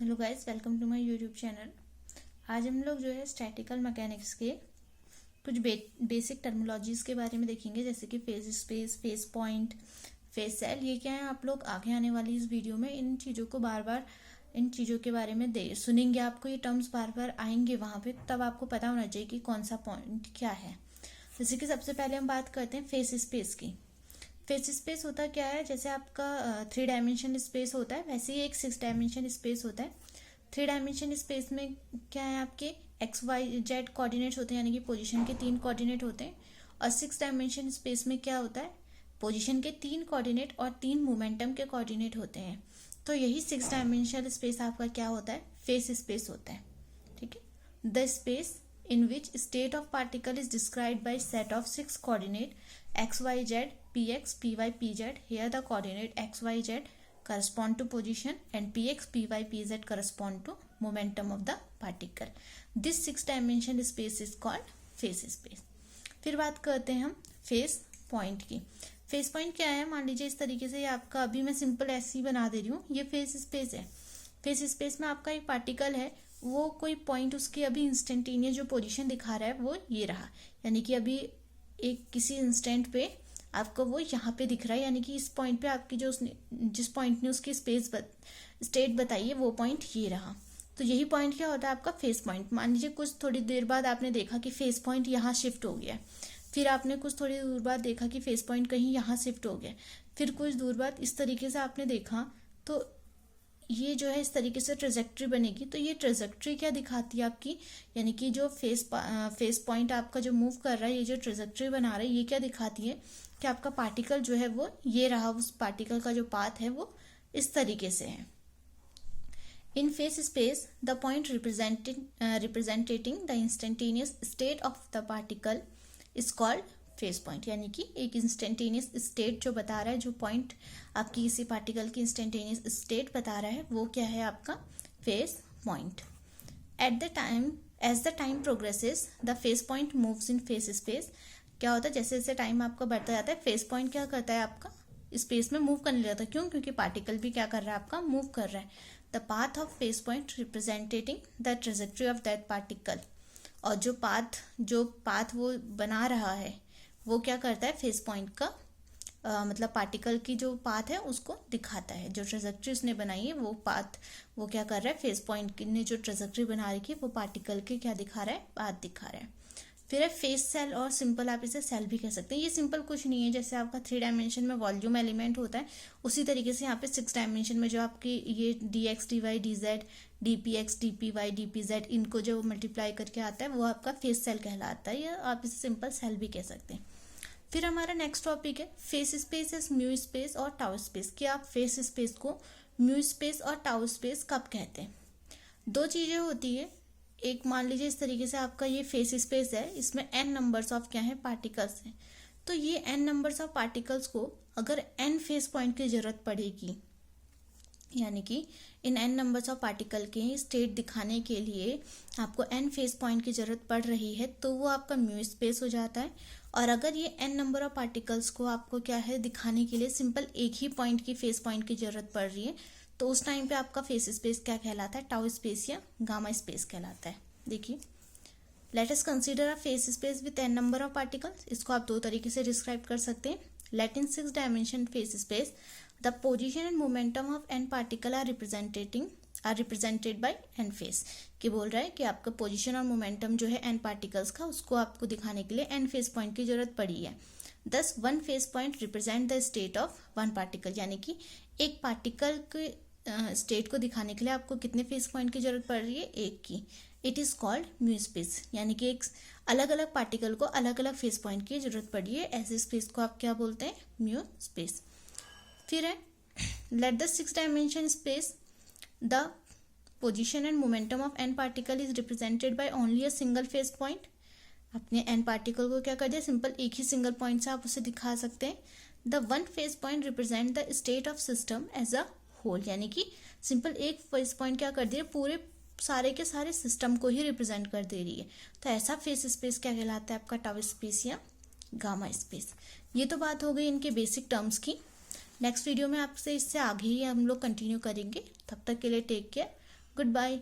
Hello guys, welcome to my YouTube channel. आज हम लोग जो है स्टैटिकल मैकेनिक्स के कुछ बेसिक टर्मिनोलॉजीज के बारे में देखेंगे, जैसे कि phase space, phase point, phase cell. ये क्या है, आप लोग आगे आने वाली इस वीडियो में इन चीज़ों को बार बार इन चीज़ों के बारे में सुनेंगे। आपको ये टर्म्स बार बार आएंगे वहाँ पे, तब आपको पता होना चाहिए कि कौन सा पॉइंट क्या है। जैसे कि सबसे पहले हम बात करते हैं फेज स्पेस की। फेज स्पेस होता क्या है, जैसे आपका 3 डायमेंशन स्पेस होता है, वैसे ही एक 6 डायमेंशन स्पेस होता है। 3 डायमेंशन स्पेस में क्या है, आपके एक्स वाई जेड कोऑर्डिनेट्स होते हैं, यानी कि पोजीशन के 3 कोऑर्डिनेट होते हैं। और 6 डायमेंशन स्पेस में क्या होता है, पोजीशन के 3 कोऑर्डिनेट और 3 मोमेंटम के कोऑर्डिनेट होते हैं। तो यही 6 डायमेंशनल स्पेस आपका क्या होता है, फेज स्पेस होता है। ठीक है, the space in which state of particle is described by set of 6 coordinate x, y, z, px, py, pz. Here the coordinate x, y, z correspond to position and px, py, pz correspond to momentum of the particle. This 6 dimension space is called phase space. फिर बात करते हैं हम phase point की। Phase point क्या है, मान लीजिए इस तरीके से आपका, अभी मैं सिंपल ऐसे ही बना दे रही हूँ, ये फेज स्पेस है। फेज स्पेस में आपका एक पार्टिकल है, वो कोई पॉइंट उसकी अभी इंस्टेंटेनियस जो पोजीशन दिखा रहा है वो ये रहा, यानी कि अभी एक किसी इंस्टेंट पे आपको वो यहाँ पे दिख रहा है, यानी कि इस पॉइंट पे आपकी जो उसने जिस पॉइंट ने उसकी स्टेट बताई है वो पॉइंट ये रहा। तो यही पॉइंट क्या होता है, आपका फेस पॉइंट। मान लीजिए कुछ थोड़ी देर बाद आपने देखा कि फेस पॉइंट यहाँ शिफ्ट हो गया, फिर आपने कुछ थोड़ी दूर बाद देखा कि फेस पॉइंट कहीं यहाँ शिफ्ट हो गया, फिर कुछ दूर बाद इस तरीके से आपने देखा, तो ये जो है इस तरीके से ट्रेजेक्ट्री बनेगी। तो ये ट्रेजेक्ट्री क्या दिखाती है आपकी, यानी कि जो फेस पॉइंट आपका जो मूव कर रहा है, ये जो ट्रेजेक्ट्री बना रहा है, ये क्या दिखाती है कि आपका पार्टिकल जो है वो ये रहा, उस पार्टिकल का जो पाथ है वो इस तरीके से है। In phase space the point representing the instantaneous state of the particle is called phase point, यानी कि एक इंस्टेंटेनियस स्टेट जो बता रहा है, जो पॉइंट आपकी किसी पार्टिकल की इंस्टेंटेनियस स्टेट बता रहा है, वो क्या है आपका phase point. As the time progresses the phase point moves in phase space. क्या होता है, जैसे जैसे टाइम आपका बढ़ता जाता है, फेज पॉइंट क्या करता है, आपका स्पेस में मूव करने लगता है। क्यों, क्योंकि पार्टिकल भी क्या कर रहा है, आपका मूव कर रहा है। The path of phase point representing the trajectory of that particle. और जो पाथ वो बना रहा है वो क्या करता है, फेज पॉइंट का मतलब पार्टिकल की जो पाथ है उसको दिखाता है। जो ट्रेजेक्ट्री उसने बनाई है वो पाथ वो क्या कर रहा है, फेज पॉइंट ने जो ट्रेजेक्ट्री बना रखी है वो पार्टिकल के क्या दिखा रहा है, पाथ दिखा रहा है। फिर है फेज सेल, और सिंपल आप इसे सेल भी कह सकते हैं। ये सिंपल कुछ नहीं है, जैसे आपका 3 डायमेंशन में वॉल्यूम एलिमेंट होता है, उसी तरीके से यहाँ पे 6 डायमेंशन में जो आपकी ये dx, dy, dz, dpx, dpy, dpz, इनको जो मल्टीप्लाई करके आता है वो आपका फेज सेल कहलाता है, या आप इसे सिंपल सेल भी कह सकते हैं। फिर हमारा नेक्स्ट टॉपिक है face space is mu space और टाउ स्पेस। कि आप फेस स्पेस को म्यू स्पेस और टाउ स्पेस कब कहते हैं। दो चीज़ें होती है, एक मान लीजिए इस तरीके से आपका ये फेस स्पेस है, इसमें n नंबर्स ऑफ क्या है, पार्टिकल्स हैं। तो ये n नंबर्स ऑफ पार्टिकल्स को अगर n फेस पॉइंट की जरूरत पड़ेगी, यानी कि इन n नंबर्स ऑफ पार्टिकल के स्टेट दिखाने के लिए आपको n फेस पॉइंट की जरूरत पड़ रही है, तो वो आपका म्यू स्पेस हो जाता है। और अगर ये n नंबर ऑफ पार्टिकल्स को आपको क्या है दिखाने के लिए सिंपल एक ही पॉइंट की फेस पॉइंट की जरूरत पड़ रही है, तो उस टाइम पे आपका फेस स्पेस क्या कहलाता है, टाउ स्पेस या गामा स्पेस कहलाता है। देखिए, let us consider a phase space with n number of particles. इसको आप दो तरीके से डिस्क्राइब कर सकते हैं। Let in 6 dimension phase space the position and momentum of n particle are represented by n phase. कि बोल रहा है कि आपका पोजीशन और मोमेंटम जो है n पार्टिकल्स का, उसको आपको दिखाने के लिए n फेस पॉइंट की जरूरत पड़ी है। दस one phase point represent the state of one particle, यानी कि एक पार्टिकल के स्टेट को दिखाने के लिए आपको कितने फेस पॉइंट की जरूरत पड़ रही है, एक की। It is called mu space, यानी कि एक अलग अलग पार्टिकल को अलग अलग फेस पॉइंट की जरूरत पड़ी है, ऐसे स्पेस को आप क्या बोलते हैं, म्यू स्पेस। फिर है let the 6 dimension space the position and momentum of n particle is represented by only a single phase point. अपने n पार्टिकल को क्या कर दिया, सिंपल एक ही सिंगल पॉइंट से आप उसे दिखा सकते हैं। The one phase point represent the state of system as a whole, यानी कि सिंपल एक फेस पॉइंट क्या कर दिया, पूरे सारे के सारे सिस्टम को ही रिप्रेजेंट कर दे रही है। तो ऐसा फेस स्पेस क्या कहलाता है, आपका टाउ स्पेस या गामा स्पेस। ये तो बात हो गई इनके बेसिक टर्म्स की। नेक्स्ट वीडियो में आपसे इससे आगे ही हम लोग कंटिन्यू करेंगे। तब तक के लिए टेक केयर, गुड बाय।